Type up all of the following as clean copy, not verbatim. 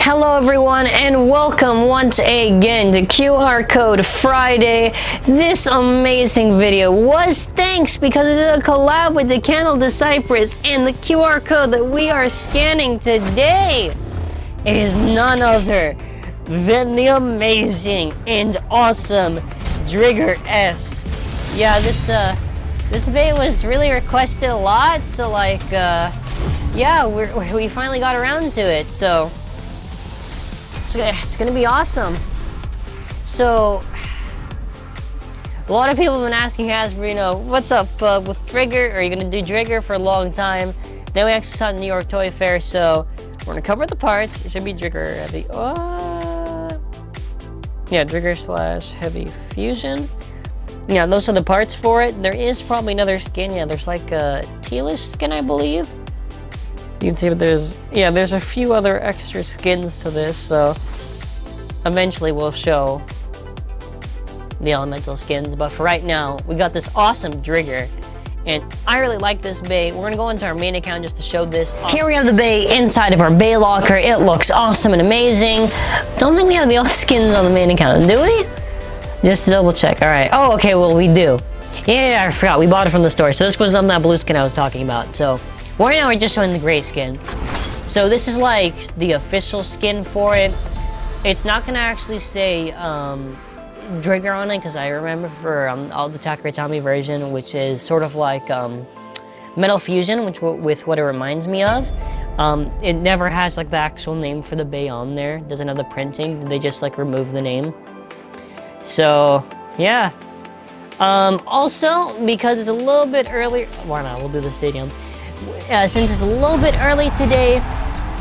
Hello everyone and welcome once again to QR Code Friday. This amazing video was thanks because it's a collab with the Candle to Cypress, and the QR code that we are scanning today is none other than the amazing and awesome Driger S. Yeah, this video was really requested a lot, so yeah, we finally got around to it, so it's gonna be awesome. So a lot of people have been asking Hasbro, you know, what's up with Driger? Are you gonna do Driger for a long time? Then we actually saw it in New York Toy Fair, so we're gonna cover the parts. It should be Driger Heavy. Yeah, Driger / Heavy Fusion. Yeah, those are the parts for it. There is probably another skin. Yeah, there's like a tealish skin, I believe. You can see, but there's a few other extra skins to this, so eventually we'll show the elemental skins. But for right now, we got this awesome Driger, and I really like this bay. We're gonna go into our main account just to show this. Here we have the bay inside of our bay locker. It looks awesome and amazing. Don't think we have the old skins on the main account, do we? Just to double check. All right. Oh, okay. Well, we do. Yeah, I forgot. We bought it from the store. So this was on that blue skin I was talking about. So right now we're just showing the gray skin. So this is like the official skin for it. It's not gonna actually say Driger on it, because I remember for all the TAKARA TOMY version, which is sort of like Metal Fusion, with what it reminds me of. It never has like the actual name for the bay on there. It doesn't have the printing. They just like remove the name. So yeah. Also, because it's a little bit earlier, why not? We'll do the stadium. Since it's a little bit early today,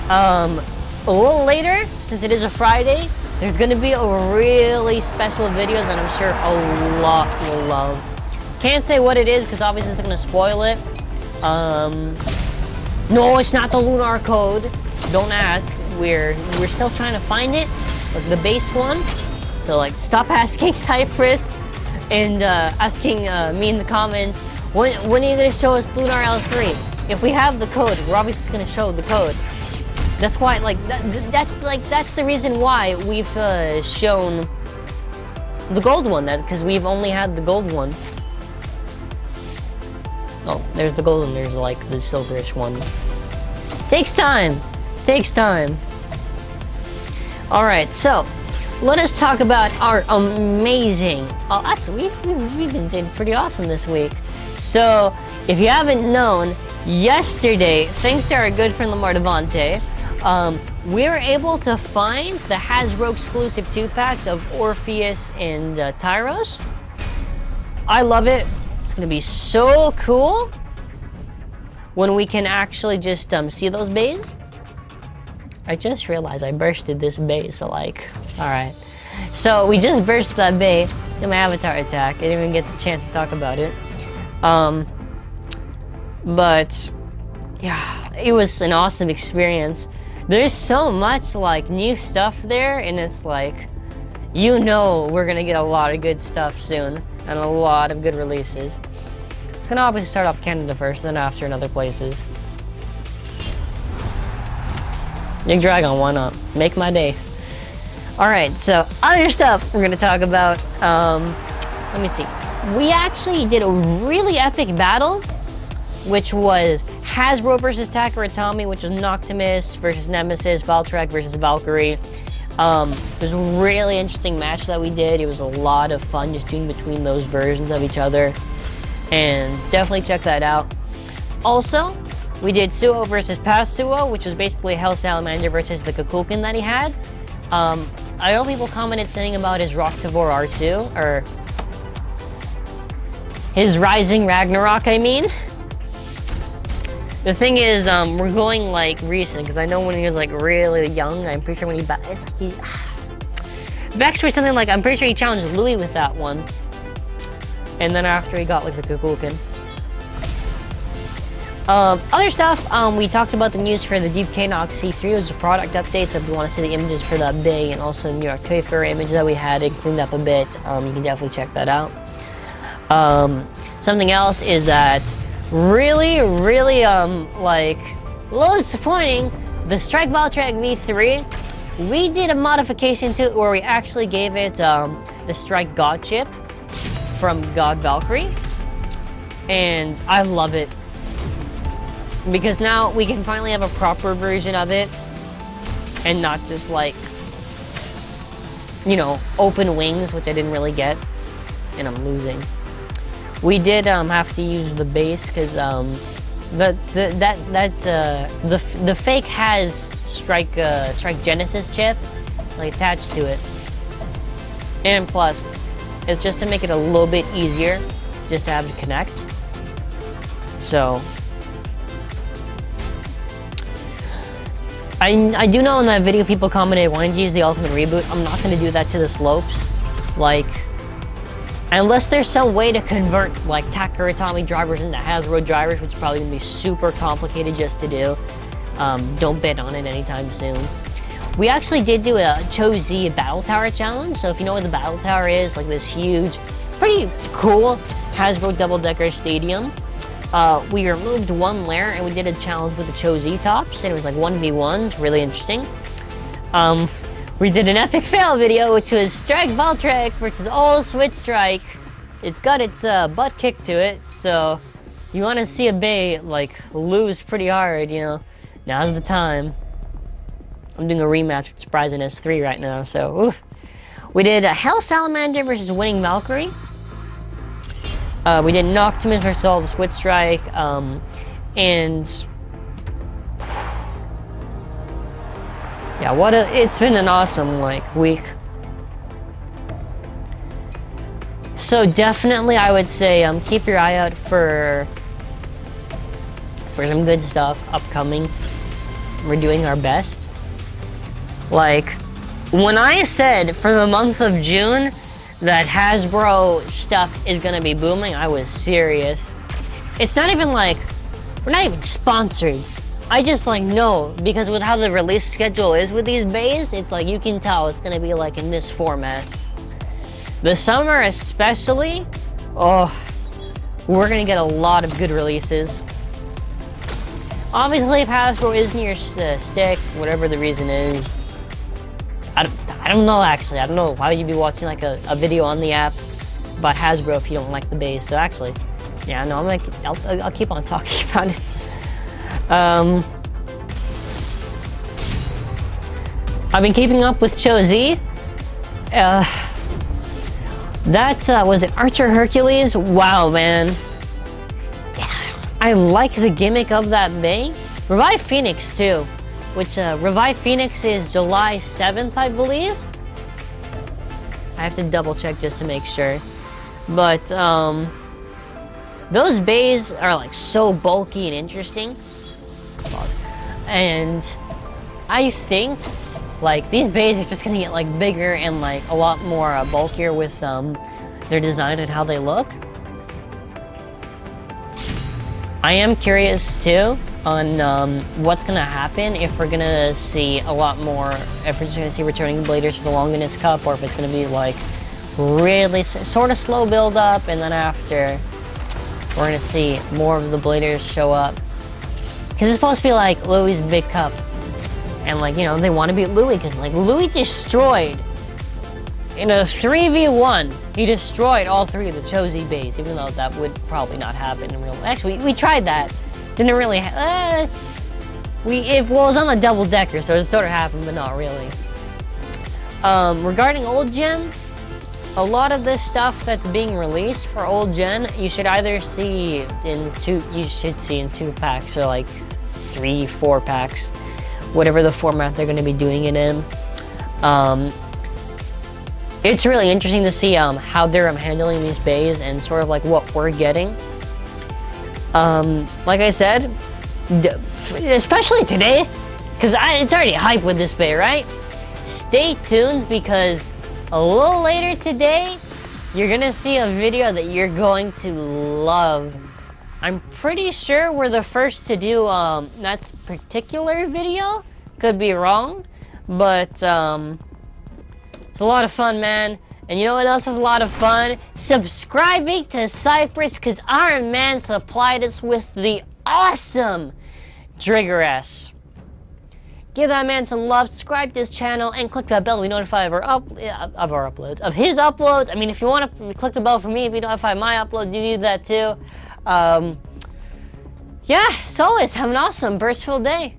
a little later, since it is a Friday, there's gonna be a really special video that I'm sure a lot will love. Can't say what it is because obviously it's gonna spoil it. No, it's not the lunar code. Don't ask. We're still trying to find it, like the base one. So like, stop asking Cypress and asking me in the comments, when are you gonna show us Lunar L3? If we have the code, we're obviously gonna show the code. That's why, like, that's the reason why we've shown the gold one, because we've only had the gold one. Oh, there's the gold one, there's like the silverish one. Takes time, takes time. All right, so let us talk about our amazing, actually, we've been doing pretty awesome this week. So, if you haven't known, yesterday, thanks to our good friend Lamar Devante, we were able to find the Hasbro exclusive 2-packs of Orpheus and Tyros. I love it. It's gonna be so cool when we can actually just see those bays. I just realized I bursted this bay, so like, alright. So we just burst that bay in my avatar attack. I didn't even get the chance to talk about it. But yeah, it was an awesome experience. There's so much like new stuff there, and it's like, you know, we're gonna get a lot of good stuff soon and a lot of good releases. It's gonna obviously start off Canada first, then after in other places. Big Dragon, why not? Make my day. Alright, so other stuff we're gonna talk about. Let me see. We actually did a really epic battle, which was Hasbro versus TAKARA TOMY, which was Noctimus versus Nemesis, Valtryek versus Valkyrie. It was a really interesting match that we did. It was a lot of fun just doing between those versions of each other. And definitely check that out. Also, we did Suo versus Past Suo, which was basically Hell Salamander versus the Kukulkan that he had. I know people commented saying about his Roktavor R2, or his Rising Ragnarok, I mean. The thing is, we're going like recent, because I know when he was like really young, I'm pretty sure when it's like the backstory something like, I'm pretty sure he challenged Louis with that one. And then after he got like the Kukulkan. Other stuff, we talked about the news for the Deep K-Nox C3, which is a product update, so if you want to see the images for that bay and also the New York Toy Fair image that we had, it cleaned up a bit, you can definitely check that out. Something else is that really, like, a little disappointing, the Strike Valtryek V3 We did a modification to it where we actually gave it the Strike God chip from God Valkyrie, and I love it because now we can finally have a proper version of it and not just like, you know, open wings, which I didn't really get, and I'm losing. We did have to use the base because the fake has Strike Genesis chip like attached to it, and plus it's just to make it a little bit easier just to have to connect. So I do know in that video people commented wanting to use the ultimate reboot. I'm not going to do that to the slopes, like unless there's some way to convert like TAKARA TOMY drivers into Hasbro drivers, which is probably going to be super complicated just to do. Don't bet on it anytime soon. We actually did do a Cho-Z Battle Tower challenge. So if you know what the Battle Tower is, like this huge, pretty cool Hasbro double-decker stadium. We removed one layer and we did a challenge with the Cho-Z tops, and it was like 1v1s, really interesting. We did an epic fail video, which was Strike Valtrek versus all Switch Strike. It's got its butt kicked to it, so you want to see a Bey like lose pretty hard, you know, now's the time. I'm doing a rematch with Surprise and S3 right now, so oof. We did a Hell Salamander versus Winning Valkyrie. We did Noctimus versus all the Switch Strike, and yeah, it's been an awesome like week. So definitely I would say keep your eye out for some good stuff upcoming. We're doing our best. Like, when I said for the month of June that Hasbro stuff is gonna be booming, I was serious. It's not even like, we're not even sponsored. I just like know, because with how the release schedule is with these Beys, it's like you can tell it's gonna be like in this format. The summer especially, oh, we're gonna get a lot of good releases. Obviously, if Hasbro isn't your stick, whatever the reason is, I don't know actually. I don't know why would you be watching like a video on the app about Hasbro if you don't like the Beys. So actually, yeah, no, I'll keep on talking about it. I've been keeping up with Cho-Z. Was it Archer Hercules? Wow, man. I like the gimmick of that Bey. Revive Phoenix too, which Revive Phoenix is July 7th, I believe. I have to double check just to make sure. But those Beys are like so bulky and interesting. Pause. And I think like these Beys are just gonna get like bigger and like a lot more bulkier with their design and how they look. I am curious too on what's gonna happen if we're gonna see a lot more, if we're just gonna see returning bladers for the Longinus Cup, or if it's gonna be like really sort of slow build up, and then after we're gonna see more of the bladers show up. Because it's supposed to be like Louis' big cup, and like, you know, they want to beat Louis because like Louis destroyed in a 3v1. He destroyed all three of the Cho-Z Beys, even though that would probably not happen in real life. Actually, we tried that. Didn't really, well, it was on a double decker, so it sort of happened, but not really. Regarding old gen, a lot of this stuff that's being released for old gen, you should either see in two packs, or like 3-4 packs, whatever the format they're going to be doing it in. It's really interesting to see how they're handling these Beys and sort of like what we're getting. Like I said, especially today, because it's already hype with this Bey, right? Stay tuned, because a little later today, you're gonna see a video that you're going to love. I'm pretty sure we're the first to do that particular video. Could be wrong, but it's a lot of fun, man. And you know what else is a lot of fun? Subscribing to Cypress, because Iron Man supplied us with the awesome Driger S. Give that man some love, subscribe to his channel, and click that bell to be notified of his uploads. I mean, if you want to click the bell for me, if you notify my uploads, you do that too. Yeah, as always, have an awesome burst-filled day.